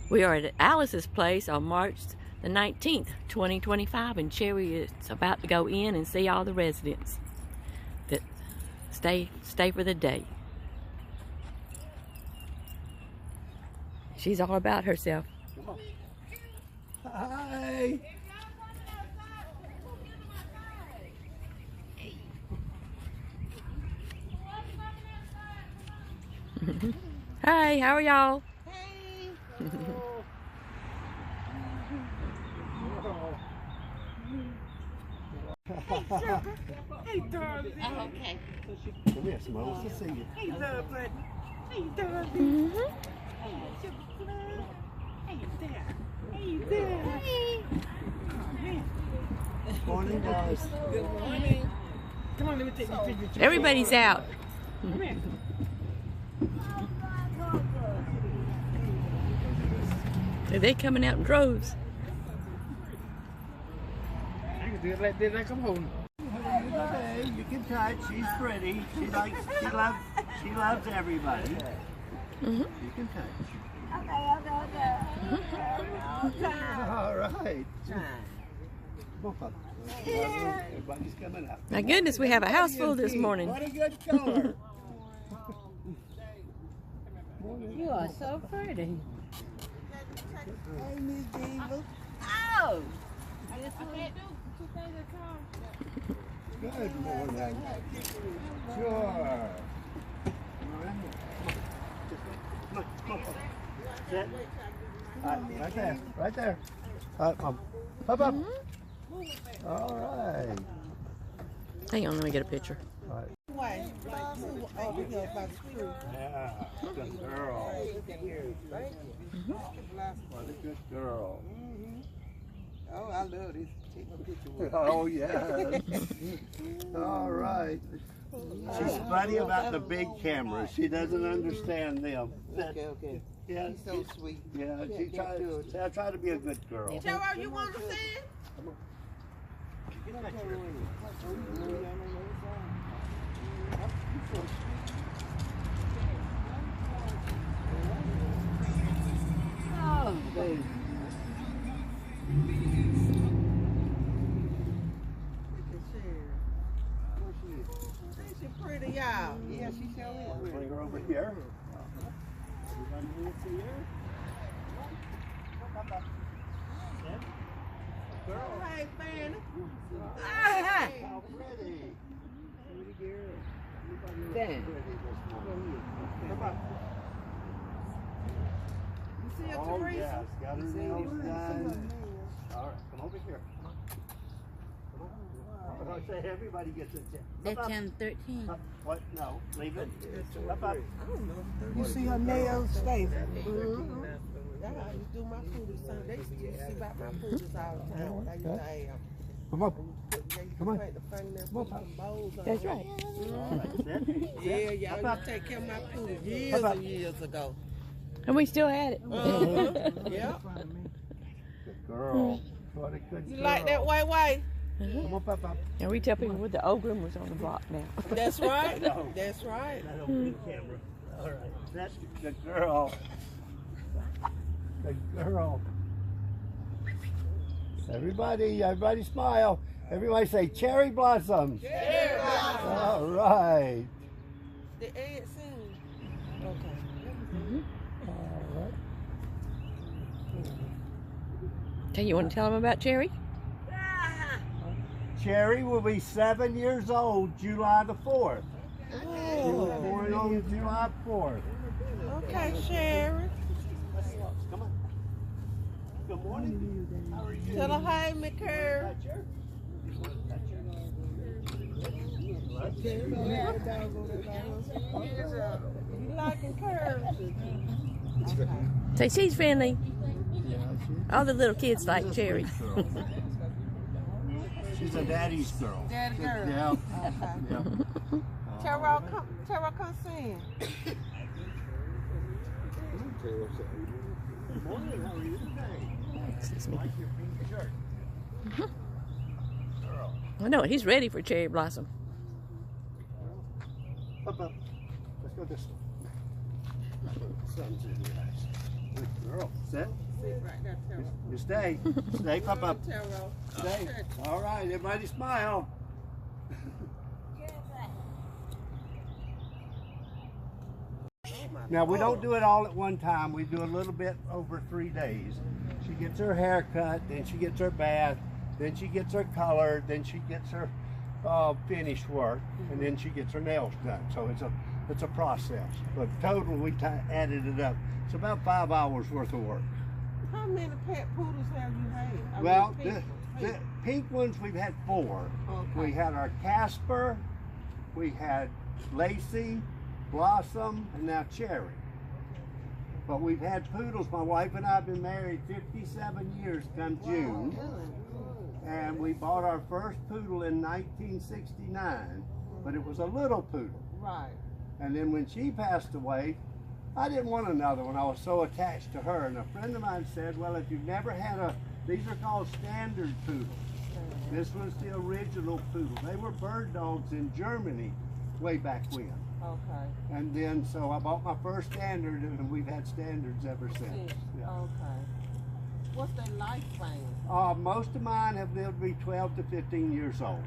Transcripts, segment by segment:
We are at Alice's place on March the 19th, 2025, and Cherry is about to go in and see all the residents that stay for the day. She's all about herself. Come on. Hi. Hi, how are y'all? Hey. Hey, darling. Oh, okay. Come here, Simone. Let's just see you. Hey, love, buddy. Hey, darling. Hey, sugar love. Hey, there. Hey, there. Hey. Morning, guys. Good morning. Come on, let me take you picture. Everybody's out. Come here. They're coming out in droves. I can do it like this, like I'm holding. Okay, you can touch. She's pretty. She loves everybody. You can touch. All right. Everybody's coming up. My goodness, we have a house full this morning. What a good color. You are so pretty. Hey, Miss Diva. Oh! I can't do two things at a time. Good morning. Sure. Come on. Sit. Right there. Right there. Up. Up. All right. Hang on, let me get a picture. All right. Why? Oh, we know about the screw. Yeah, good girl. What a good girl. Oh, I love this. Take my picture with Oh, yes. All right. She's funny about the big cameras. She doesn't understand them. Okay. Yeah, She's so sweet. Yeah, I try to be a good girl. Cheryl, you want to sing? Oh, baby. She's pretty, y'all. Yeah, she sure is. Bring her over here. Everybody here see her? Girl. Hey, Fanny. Hey, How pretty. Pretty girl. Dan. Come on. You see her, Oh, Teresa? yes. Got her nails done. All right, come over here. I say everybody gets a chance. That's channel 13. What? No, leave it. Up. You see her nails, Stacey? That's how I used to do my food. They used to see about my food all the time. I used to have. Come on. Come on. That's right. Yeah, y'all used to take care of my food years and years ago. And we still had it. Yeah. Good girl. What a good You girl. like that way? Come on, Papa. And we tell people with the old groomers on the block now. That's right. That's right. That open camera. All right. That's a good girl. Good girl. Everybody smile. Everybody say cherry blossoms. Cherry blossom. All right. The Ed sing. Okay. All right. Tell you want to tell them about Cherry? Cherry will be 7 years old July the 4th. She was born on July 4th. Okay, Sherry. Come on. Good morning. How are you? Tell her hi, McCurry. You liking curves? Say she's friendly. All the little kids like Cherry. She's a daddy's girl. Daddy girl. Yeah. Yeah. Terrell, come sing. Good morning. How are you today? Excuse me. Like your pink shirt. Girl. I know, he's ready for Cherry Blossom. Up. Let's go this way. Sun's in your eyes. Good girl. Sit. Sit. Sit right there, Taro. You stay. Stay, pop up. Taro. Stay. All right, everybody smile. Now, we don't do it all at one time. We do a little bit over 3 days. She gets her hair cut, then she gets her bath, then she gets her colored, then she gets her finished work, and then she gets her nails done. So it's a process. But total, we added it up. It's about 5 hours worth of work. How many pet poodles have you had? I Well, mean, the pink ones, we've had 4. Okay. We had our Casper, we had Lacey, Blossom, and now Cherry. But we've had poodles. My wife and I have been married 57 years come June. And we bought our first poodle in 1969, but it was a little poodle. Right. And then when she passed away, I didn't want another one. I was so attached to her. And a friend of mine said, well, if you've never had these are called standard poodles. This was the original poodle. They were bird dogs in Germany way back when. Okay. And then, so I bought my first standard, and we've had standards ever since. Yeah. Okay. What's their lifespan? Most of mine have lived to be 12 to 15 years old.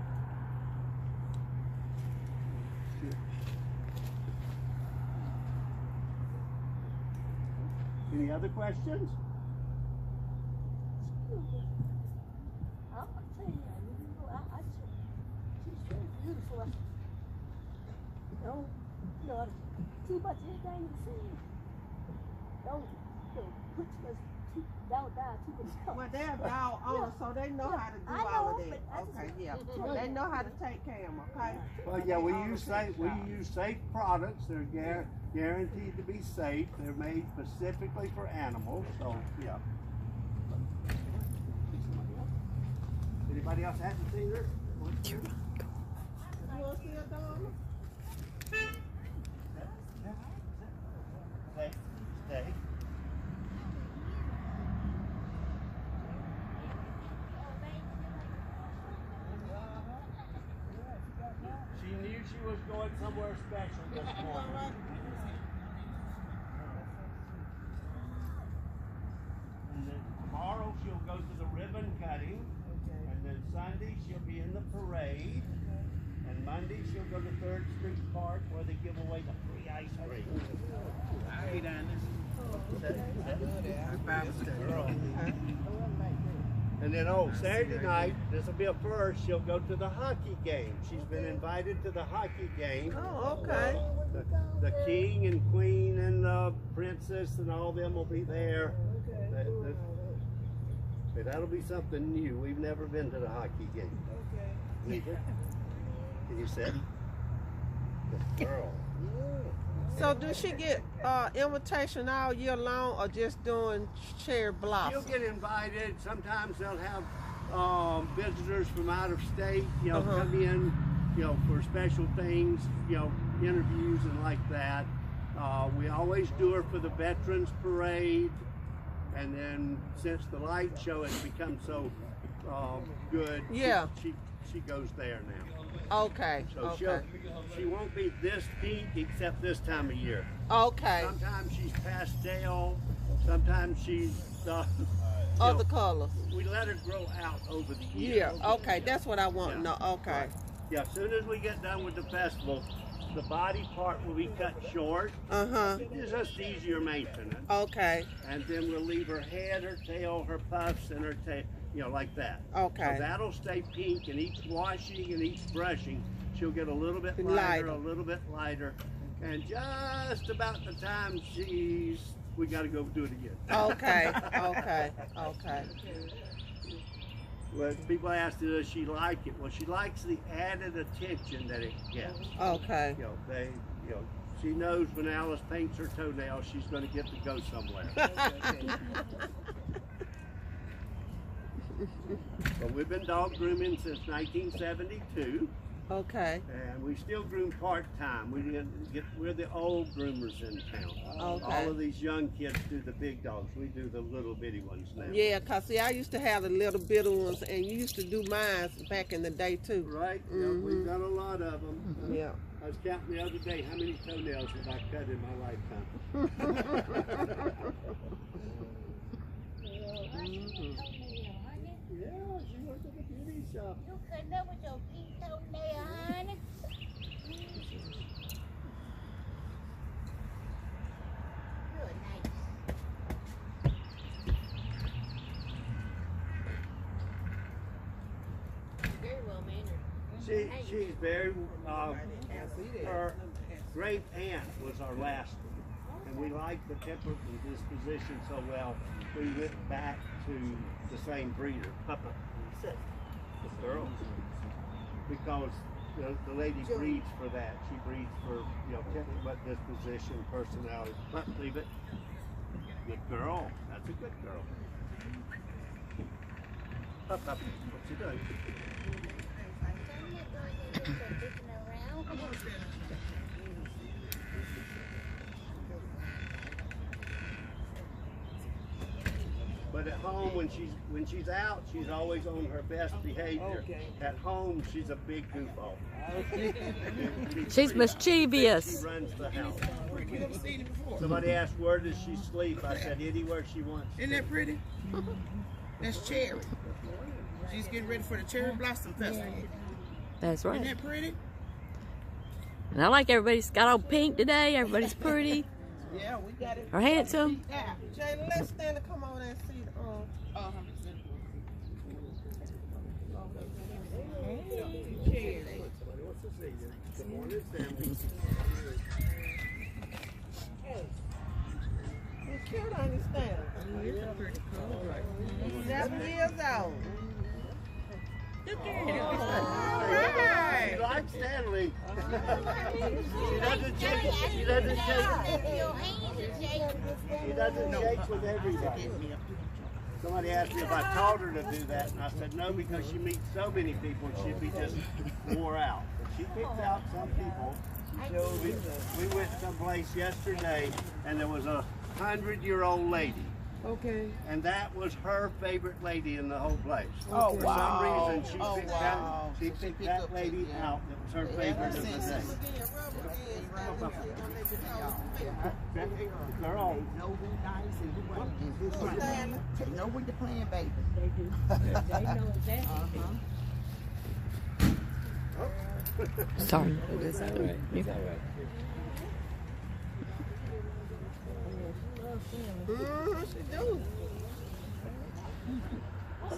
Any other questions? I'll tell you, she's very beautiful. Don't, too much anything you see. Don't, put too much, don't die too much. Well, they're dog owners, so they know how to do I all know, of that. but I just- Okay, yeah. They know how to take care of them, okay? Well, yeah, we All use the pet shops. safe products. They're guaranteed to be safe. They're made specifically for animals. So yeah. Anybody else haven't seen her? You want to see a dog? Stay. Stay. She knew she was going somewhere special this morning. And then tomorrow she'll go to the ribbon cutting. And then Sunday she'll be in the parade. And Monday she'll go to 3rd Street Park where they give away the free ice cream. Hey, and then, Saturday night, this will be a first, she'll go to the hockey game. She's been invited to the hockey game. Oh, okay. The king and queen and the princess and all them will be there. That'll be something new. We've never been to the hockey game. Okay. Can you sit? Good girl. So does she get invitation all year long or just during Cherry Blossom? She'll get invited. Sometimes they'll have visitors from out of state, come in, for special things, interviews and like that. We always do her for the Veterans Parade. And then since the light show has become so good, Yeah. she goes there now. Okay. So Okay. she won't be this pink except this time of year. Okay. Sometimes she's pastel, sometimes she's Other colors. we let her grow out over the year. Yeah. Okay. That's what I want to know. Okay. Right. Yeah, as soon as we get done with the festival, the body part will be cut short. It's just easier maintenance. Okay. And then we'll leave her head, her tail, her puffs, and her tail, like that. Okay. So that'll stay pink, and each washing and each brushing, she'll get a little bit lighter, Lighter. a little bit lighter. And just about the time we got to go do it again. Okay. Okay. Okay. Well, people ask, does she like it? Well, she likes the added attention that it gets. Okay. She knows when Alice paints her toenails, she's going to get to go somewhere. But we've been dog grooming since 1972, Okay. and we still groom part-time. We're the old groomers in town. Okay. All of these young kids do the big dogs. We do the little bitty ones now. Yeah, cause see, I used to have the little bitty ones, and you used to do mine back in the day too. Right? Yeah, we've got a lot of them. Yeah. I was counting the other day, how many toenails have I cut in my lifetime? She's very, her great aunt was our last one. And we liked the temper and disposition so well, we went back to the same breeder. Papa, sit. This girl. Because the lady breeds for that. She breeds for, you know, temper, but disposition, personality. But leave it. Good girl. That's a good girl. Up, what you doing? But at home, when she's out, she's always on her best behavior. Okay. At home, she's a big goofball. She's mischievous. She runs the house. You never seen it before. Somebody asked, where does she sleep? I said, anywhere she wants. Isn't that pretty? That's Cherry. She's getting ready for the Cherry Blossom Festival. That's Isn't right. that pretty? And I like everybody's got all pink today. Everybody's pretty Yeah, we got it. or handsome. Yeah. Jayla, let's stand and come on and see the Cherry. Good morning, Sandy. He's cute on his stand. He's pretty cool. 7 years old. Look at him. She likes Stanley. She doesn't shake. She doesn't shake. She doesn't shake with everybody. Somebody asked me if I taught her to do that, and I said no, because she meets so many people, she'd be just wore out. But she picks out some people. We went someplace yesterday, and there was a 100-year-old lady. Okay. And that was her favorite lady in the whole place. Oh, For wow. some reason, she picked that lady out. That was her favorite of the day. Girl. Know who nice and who ain't. They know when you're playing, baby. They do. They know exactly. Sorry. It's all right. It's all right. She do.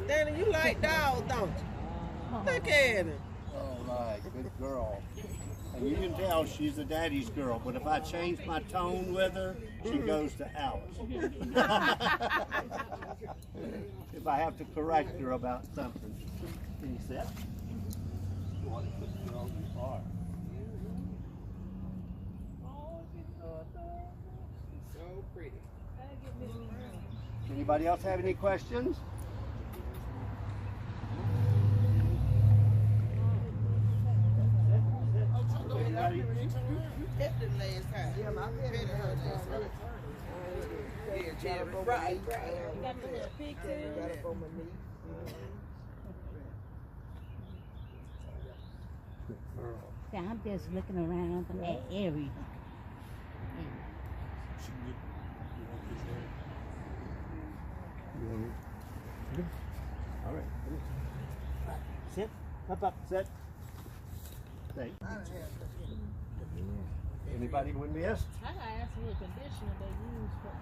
Stanley, you like dogs, don't you? Look at him. Oh, nice. Good girl. And you can tell she's a daddy's girl, but if I change my tone with her, she goes to Alice. If I have to correct her about something. Can you sit? What a good girl you are. So pretty. Anybody else have any questions? Anybody? You kept them last time. Yeah, my petted her last time. Yeah, Jerry. Right. You got the little pigtail. Got up on my knee. Yeah, I'm just looking around at everything. All right. Sit. Up, sit. Stay. Anybody we missed? I gotta ask what conditioner they use for.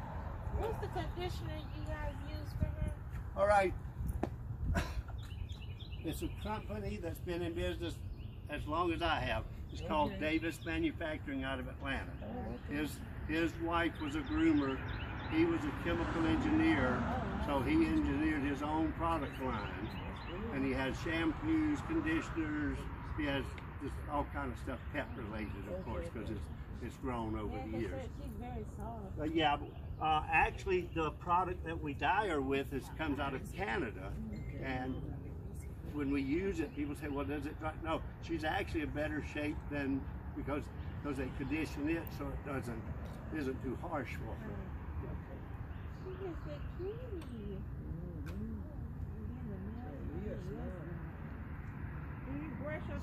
What's the conditioner you guys use for her? All right. It's a company that's been in business as long as I have. It's called Davis Manufacturing out of Atlanta. His wife was a groomer. He was a chemical engineer, so he engineered his own product line. And he has shampoos, conditioners. He has just all kind of stuff pet related, of course, because it's grown over the years. She's very soft. Yeah, actually the product that we dye her with comes out of Canada, and when we use it, people say, well, does it dry? No, she's actually in better shape than, because they condition it so it isn't too harsh for her. She is so pretty.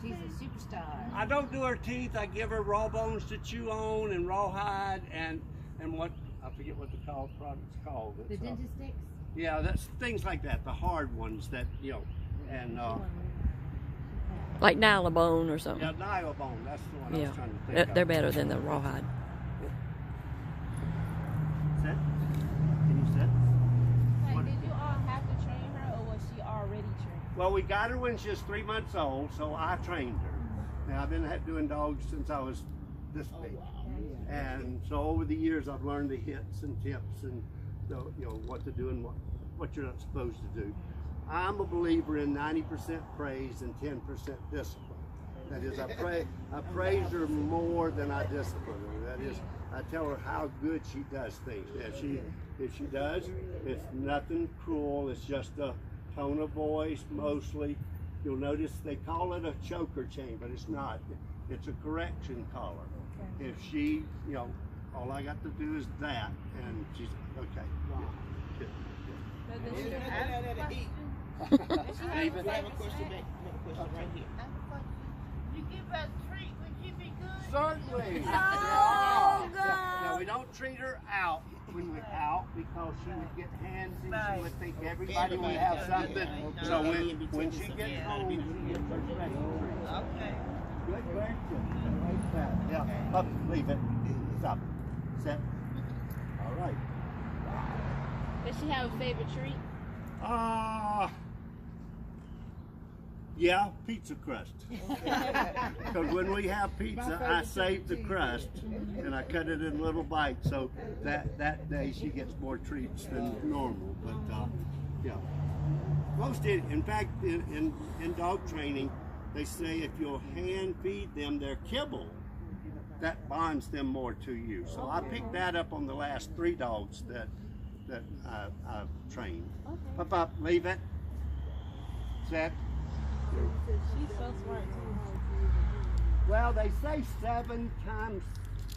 She's a superstar. I don't do her teeth. I give her raw bones to chew on and rawhide and what, I forget what the product's called. The It's, dentist sticks? yeah, that's things like that, the hard ones that, you know, and Like Nylabone or something. yeah, Nylabone, that's the one I Yeah. was trying to think of. They're better than the rawhide. Sit. Can you sit? Like, did you all have to train her, or was she already trained? Well, we got her when she was 3 months old, so I trained her. Now, I've been doing dogs since I was this big. And so over the years, I've learned the hits and tips and what to do and what you're not supposed to do. I'm a believer in 90% praise and 10% discipline. That is, I praise her more than I discipline her. That is, I tell her how good she does things. If she does, it's nothing cruel. It's just a tone of voice mostly. You'll notice they call it a choker chain, but it's not. It's a correction collar. If she, all I got to do is that, and she's okay. Good. David, I have a question right here. You give us a treat, would you be good? Certainly. Oh, God. Now, we don't treat her out when we're out because she would get handsy. She would think everybody would have something. So when she gets home, she gets her special treat. Okay. Good question. Yeah. Up, leave it. Stop. Set. All right. Does she have a favorite treat? Yeah, pizza crust. Because when we have pizza, I save the crust and I cut it in little bites. So that day she gets more treats than normal. But yeah, in fact, in dog training, they say if you'll hand feed them their kibble, that bonds them more to you. So I picked that up on the last 3 dogs that I've trained. Up, up, leave it. Set. She's so smart too. Well, they say 7 times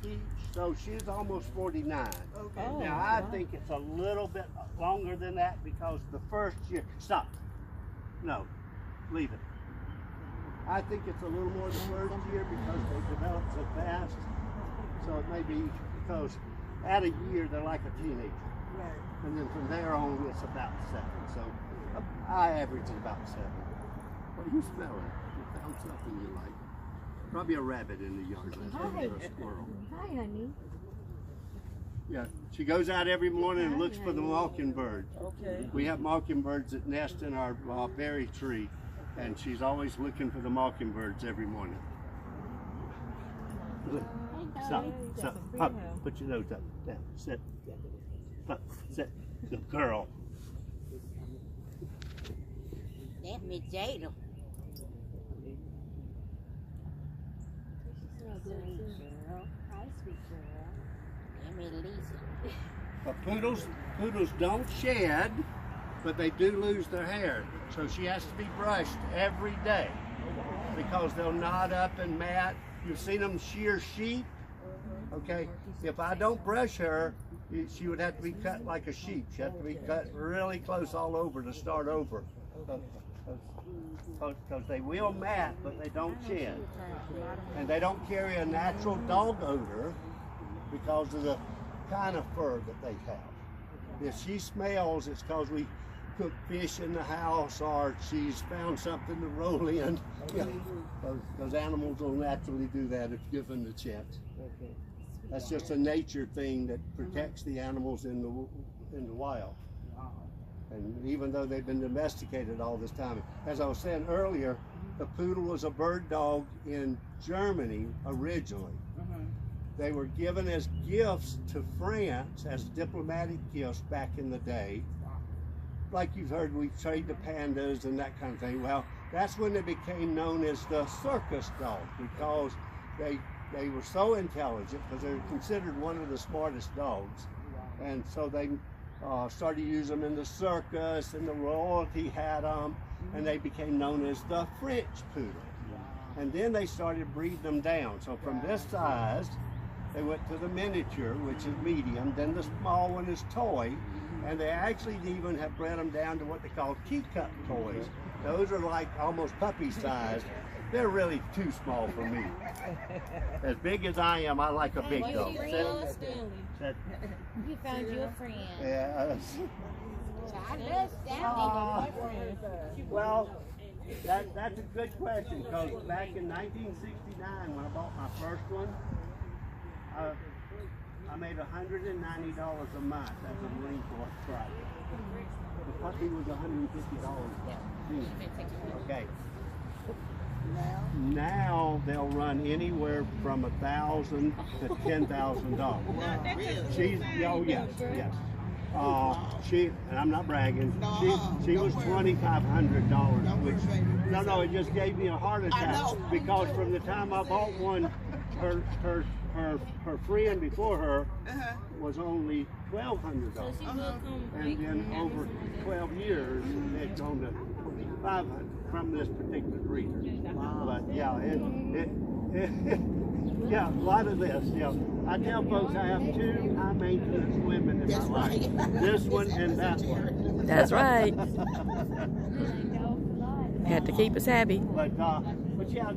each, so she's almost 49. Okay. Now, I think it's a little bit longer than that because the first year, stop. No, leave it. I think it's a little more the first year because they develop so fast. So it may be because at a year they're like a teenager. Right. And then from there on it's about 7. So I average about 7. What are you smelling? You found something you like. Probably a rabbit in the yard last night or a squirrel. Hi, honey. Yeah, she goes out every morning and looks for the mockingbird. Okay. We have mockingbirds that nest in our berry tree, and she's always looking for the mockingbirds every morning. Stop, stop, up, put your nose up, down, sit, up, sit, good girl. That's me, Jada. Hi, sweet girl. That's me, Lisa. But poodles don't shed, but they do lose their hair. So she has to be brushed every day because they'll knot up and mat. You've seen them shear sheep? Okay, if I don't brush her, she would have to be cut like a sheep. She has to be cut really close all over to start over. Because they will mat, but they don't shed. And they don't carry a natural dog odor because of the kind of fur that they have. If she smells, it's because we cook fish in the house or she's found something to roll in. Yeah. Those animals will naturally do that if given the chance. That's just a nature thing that protects the animals in the wild. And even though they've been domesticated all this time, as I was saying earlier, the poodle was a bird dog in Germany originally. They were given as gifts to France as diplomatic gifts back in the day. Like you've heard, we trade the pandas and that kind of thing. Well, that's when they became known as the circus dog because they were so intelligent because they were considered one of the smartest dogs. And so they started using them in the circus and the royalty had them and they became known as the French poodle. And then they started breeding them down. So from this size, they went to the miniature, which is medium, then the small one is toy, and they actually even have bred them down to what they call teacup toys. Those are like almost puppy sized. They're really too small for me. As big as I am, I like a big dog. You found you a friend. Yeah. I love that. Well, that's a good question because back in 1969 when I bought my first one, I made $190 a month as a Marine Corps private. The puppy was $150 Okay. Now they'll run anywhere from $1,000 to $10,000. She's yes. She, and I'm not bragging. She was $2,500, which no, it just gave me a heart attack because from the time I bought one, her friend before her was only $1,200, and then over 12 years it gone to $500 from this particular breeder. But yeah, yeah, a lot of this. Yeah, I tell folks I have two high maintenance women in my life. This one and that one. That's right. Had to keep us happy. But yeah.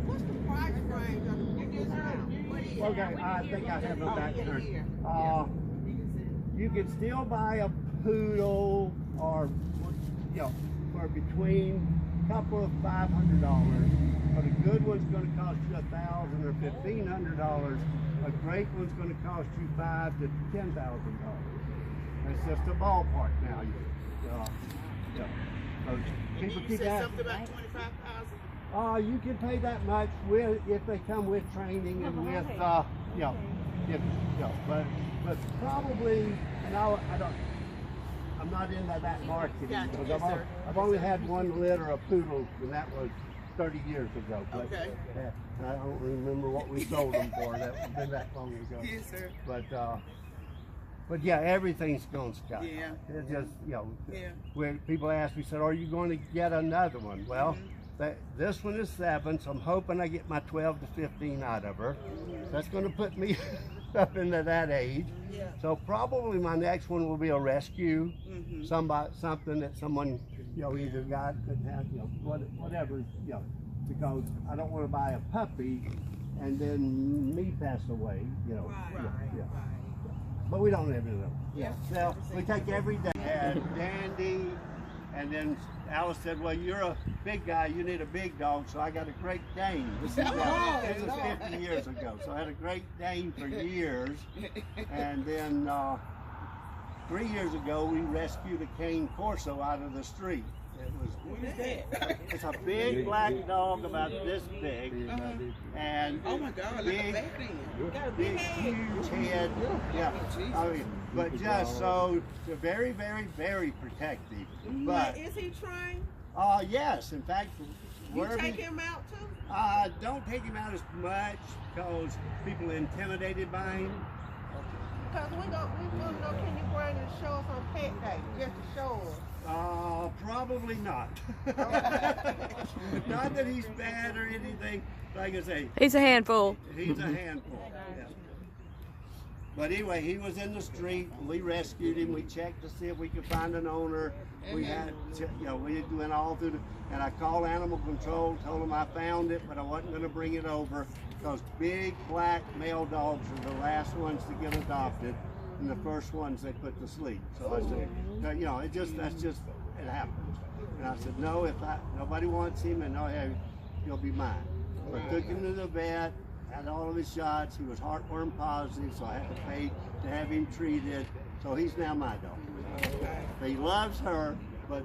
What's the price range of the biggest one? Okay, I think I have them back there. You can still buy a poodle or, for between a couple of $500. But a good one's going to cost you $1,000 or $1,500. A great one's going to cost you $5,000 to $10,000. It's just a ballpark now. People keep something about 25,000. You can pay that much if they come with training and with but probably no, I'm not into that marketing because I've only had one litter of poodles and that was 30 years ago. But, I don't remember what we sold them for. That's been that long ago. Yes, sir. But yeah, everything's gone sky. Yeah. It's just when people ask me, said, "Are you going to get another one?" Well, this one is 7, so I'm hoping I get my 12 to 15 out of her. That's going to put me up into that age. Yeah. So probably my next one will be a rescue, something that someone either got, could have, whatever, because I don't want to buy a puppy and then me pass away, But we don't ever know. Yeah. So we take every day. And Dandy, and then Alice said, "Well, you're a big guy. You need a big dog." So I got a Great Dane. This is 50 years ago. So I had a Great Dane for years, and then 3 years ago we rescued a Cane Corso out of the street. It's a big black dog about this big, and oh my God, big, like a big huge head. Yeah, but just so very, very, very protective. But is he trained? yes, in fact, You take him out too? don't take him out as much because people are intimidated by him. Because we want to know, can you bring him to show us on pet day, just to show us? Probably not. Not that he's bad or anything. Like I say, He's a handful. he's a handful. Yeah. But anyway, he was in the street. We rescued him. We checked to see if we could find an owner. We had, we went all through the, and I called animal control, told them I found it, but I wasn't going to bring it over because big black male dogs are the last ones to get adopted and the first ones they put to sleep. So I said, it happens. And I said, no, if nobody wants him, and he'll be mine. So I took him to the vet, had all of his shots. He was heartworm positive, so I had to pay to have him treated. So he's now my dog. He loves her, but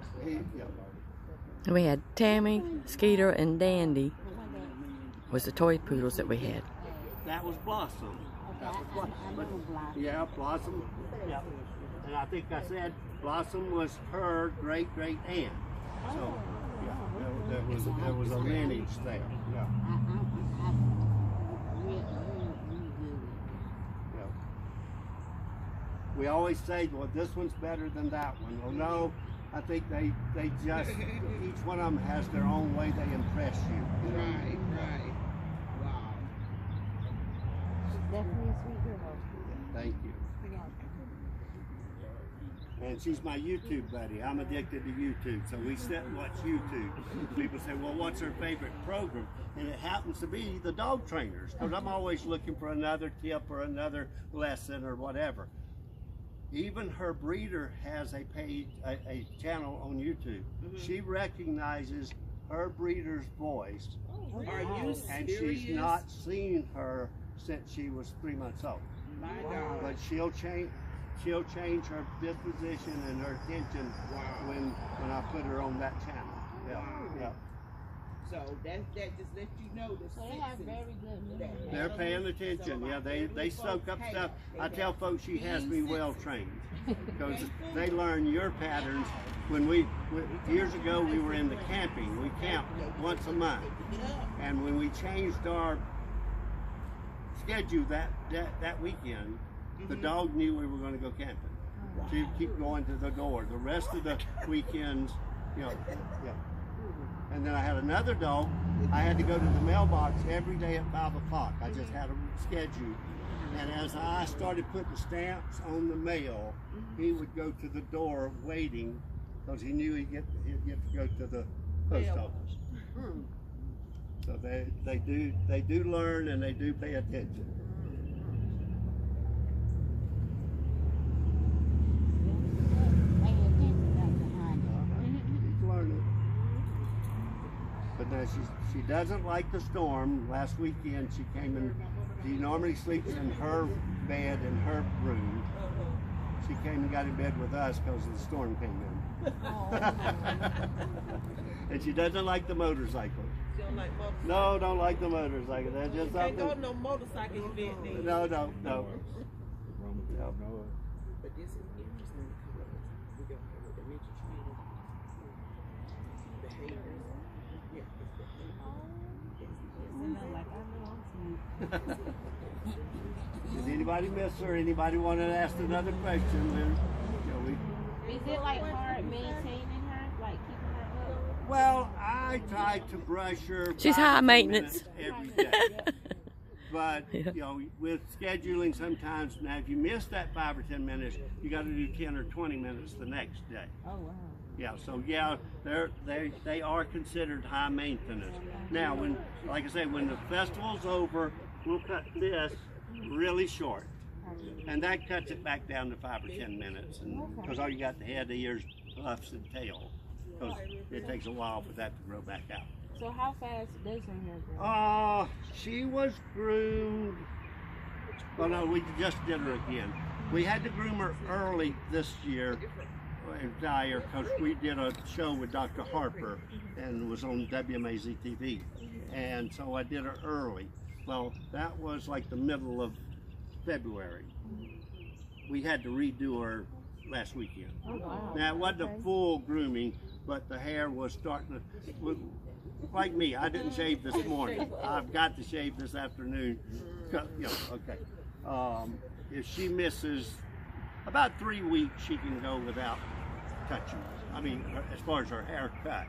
We had Tammy, Skeeter, and Dandy was the toy poodles that we had. That was Blossom. Yeah, Blossom. Yeah. And I think I said Blossom was her great aunt. So there was a lineage there. Yeah. We always say, well, this one's better than that one. Well, no, I think they just, each one of them has their own way they impress you. Right. Wow. Definitely a sweet girl. Thank you. And she's my YouTube buddy. I'm addicted to YouTube, so we sit and watch YouTube. People say, well, what's her favorite program? And it happens to be the dog trainers, because I'm always looking for another tip or another lesson or whatever. Even her breeder has a page, a channel on YouTube. She recognizes her breeder's voice, Are you and serious? she's not seen her since she was 3 months old. My God. But she'll change her disposition and her attention when I put her on that channel. Yeah, yeah. So that just lets you know the So they have very good memory. They're paying attention. Yeah, they soak up stuff. I tell folks she has me well trained because they learn your patterns. Years ago we were into camping. We camped once a month, and when we changed our schedule that weekend, the dog knew we were going to go camping. She'd keep going to the door. The rest of the weekends, yeah. And then I had another dog. I had to go to the mailbox every day at 5 o'clock. I just had a schedule. And as I started putting stamps on the mail, he would go to the door waiting because he knew he'd get to go to the post office. So they do learn and they do pay attention. He's learning. But now she doesn't like the storm. Last weekend she came in. She normally sleeps in her bed in her room. She came and got in bed with us because the storm came in. And she doesn't like the motorcycle. She don't like motorcycles. No, don't like the motorcycle. That's just Can't something. go to no motorcycle event then. No. But this is interesting because we got with the mental behaviors. Yeah, it's Did anybody miss her? Anybody want to ask another question? Is it like hard maintaining her, like keeping her up? Well, I try to brush her. She's 5 high to 10 maintenance. minutes every day. But with scheduling, sometimes now if you miss that 5 or 10 minutes, you got to do 10 or 20 minutes the next day. Oh wow. Yeah, so yeah, they are considered high maintenance. Now, like I say, when the festival's over, we'll cut this really short, and that cuts it back down to 5 or 10 minutes, because all you got the head, the ears, puffs, and tail, because it takes a while for that to grow back out. So how fast does her hair grow? She was groomed. Oh no, we just did her again. We had to groom her early this year in Dyer because we did a show with Dr. Harper and it was on WMAZ TV, and so I did her early. Well, that was like the middle of February. We had to redo her last weekend. Oh wow. Now it wasn't a full grooming, but the hair was starting to. Like me, I didn't shave this morning. I've got to shave this afternoon. Okay. If she misses about 3 weeks, she can go without touching. I mean, as far as her haircut.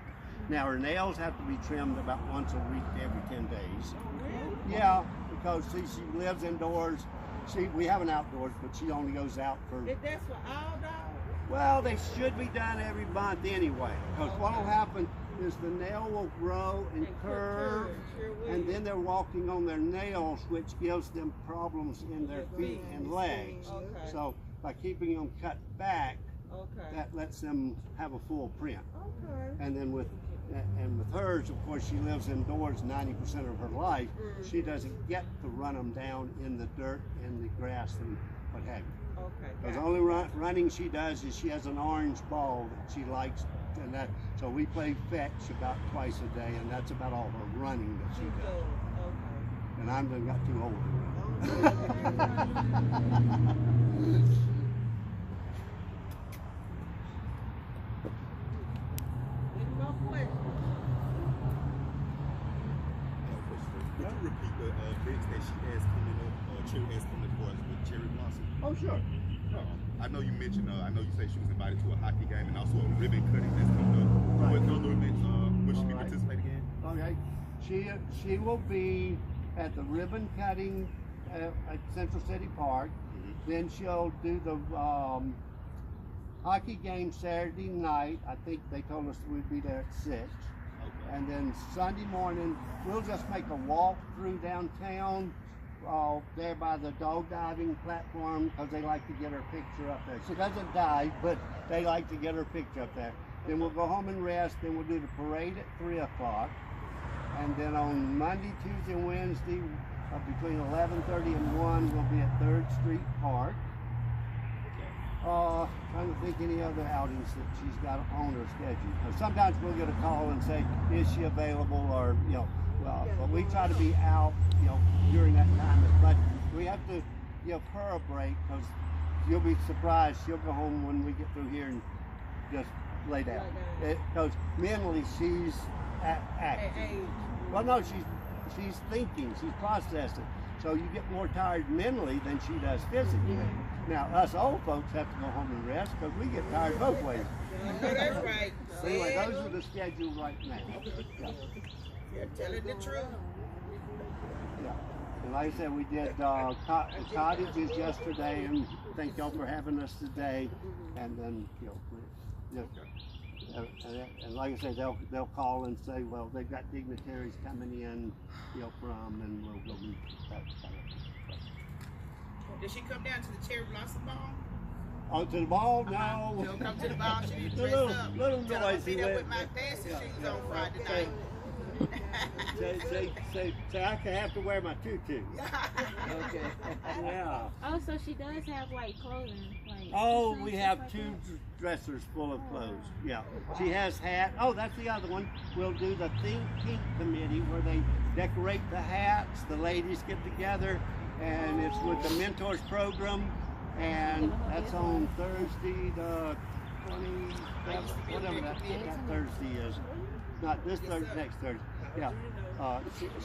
Now her nails have to be trimmed about once a week, every 10 days. Yeah, because see, she lives indoors. We have an outdoors, but she only goes out for. That's for all dogs? Well, they should be done every month anyway, because what will happen is the nail will grow and curve, and then they're walking on their nails, which gives them problems in their feet and legs. Okay. So by keeping them cut back, that lets them have a full print. Okay. And then with hers, of course, she lives indoors 90% of her life. She doesn't get to run them down in the dirt and the grass and what have you. Okay. Because the only running she does is she has an orange ball that she likes, and so we play fetch about twice a day, and that's about all her running that she does. Okay. And I'm done got too old to run. Any more questions? Could you repeat the events that she has coming up, Cherry has coming up for us with Cherry Blossom? Oh, sure. I know you mentioned, I know you said she was invited to a hockey game and also a ribbon cutting that's coming up. Right. What other events will she be participating in? Okay. She will be at the ribbon cutting at Central City Park. Then she'll do the hockey game Saturday night. I think they told us we'd be there at 6. Okay. And then Sunday morning, we'll just make a walk through downtown there by the dog diving platform because they like to get her picture up there. She doesn't dive, but they like to get her picture up there. Then we'll go home and rest. Then we'll do the parade at 3 o'clock. And then on Monday, Tuesday, and Wednesday, between 11:30 and 1, we'll be at 3rd Street Park. Trying to think any other outings that she's got on her schedule. Sometimes we'll get a call and say, is she available, or, you know, well, but we try to be out, you know, during that time. But we have to give her a break, because you'll be surprised. She'll go home when we get through here and just lay down. Because mentally she's active. Well, no, she's thinking, she's processing. So you get more tired mentally than she does physically. Now, us old folks have to go home and rest, because we get tired both ways. That's right. So anyway, those are the schedule right now. Yeah. You're telling the truth. Yeah. And like I said, we did cottages yesterday, and thank y'all for having us today. And then, you know, and like I said, they'll call and say, well, they've got dignitaries coming in, you know, from, and we'll go meet that kind of. Did she come down to the Cherry Blossom Ball? Oh, to the ball? No. She'll come to the ball. She need to dress up. Little Tell her to noisy. be there with my dancing shoes on Friday night. Say I have to wear my tutu. Okay. Yeah. Oh, so she does have like clothing. Like Oh, we stuff have like 2 that? dressers full of clothes. Yeah. She has hat. Oh, that's the other one. We'll do the Think Pink Committee, where they decorate the hats. The ladies get together, and it's with the Mentors program, and that's on Thursday, the 27th, whatever that Thursday is. Not this Thursday, next Thursday. Yeah.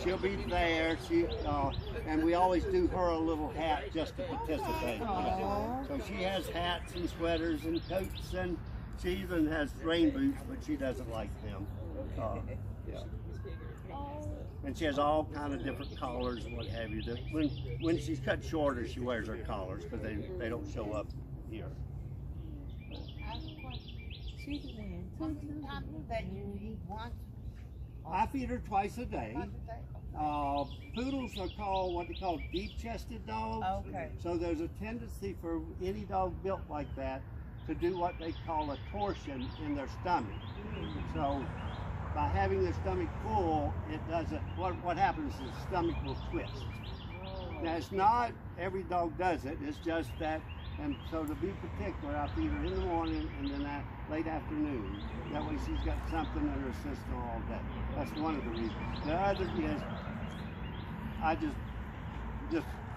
She'll be there. And we always do her a little hat just to participate. So she has hats and sweaters and coats, and she even has rain boots, but she doesn't like them. Yeah. And she has all kind of different collars and what have you. When she's cut shorter, she wears her collars, because they don't show up here. That you eat once. I feed her twice a day. Poodles are called what they call deep-chested dogs. Okay. So there's a tendency for any dog built like that to do what they call a torsion in their stomach. So by having their stomach full, it doesn't. What happens is the stomach will twist. Now, it's not every dog does it. It's just that. And so to be particular, I feed her in the morning and then late afternoon. That way she's got something in her system all day. That's one of the reasons. The other is, I just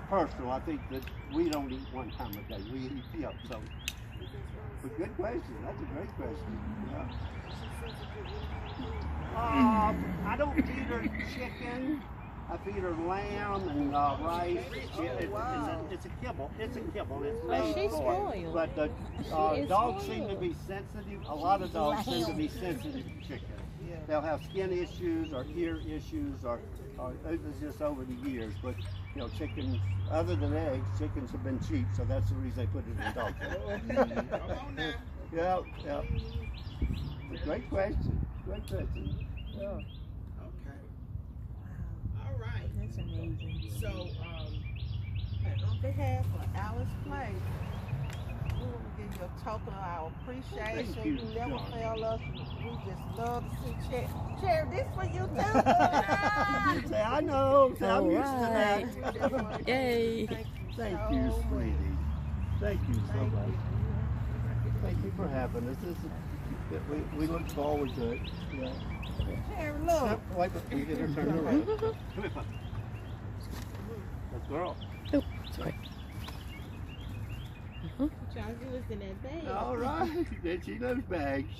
personal, I think that we don't eat one time a day. We eat, you know, so. But good question. That's a great question. Yeah. I don't feed her chicken. I feed her lamb and rice. It's a kibble. It's a kibble. It's made she's for it. spoiled. But the dogs seem to be sensitive. A lot of dogs seem to be sensitive to chicken. They'll have skin issues or ear issues, or it's just over the years. But you know, chickens, other than eggs, chickens have been cheap, so that's the reason they put it in dog food. Come on now. Yeah. Great question. Great question. Yeah. Okay. All right. That's amazing. So, On behalf of Alice Place, we want to give you a token of our appreciation. Thank you, You never darling. fail us. We just love to see Cherry. This for you too. Say, I know. Say, I'm All used to that. Yay. Thank you, sweetie. Thank you so much. Thank you for having us. We look forward to it. Yeah. Cherry, look. Wait, we get her turned around. Come here, puppy. Good girl. Oh, sorry. What y'all do is in that bag. All right. Then she knows bags.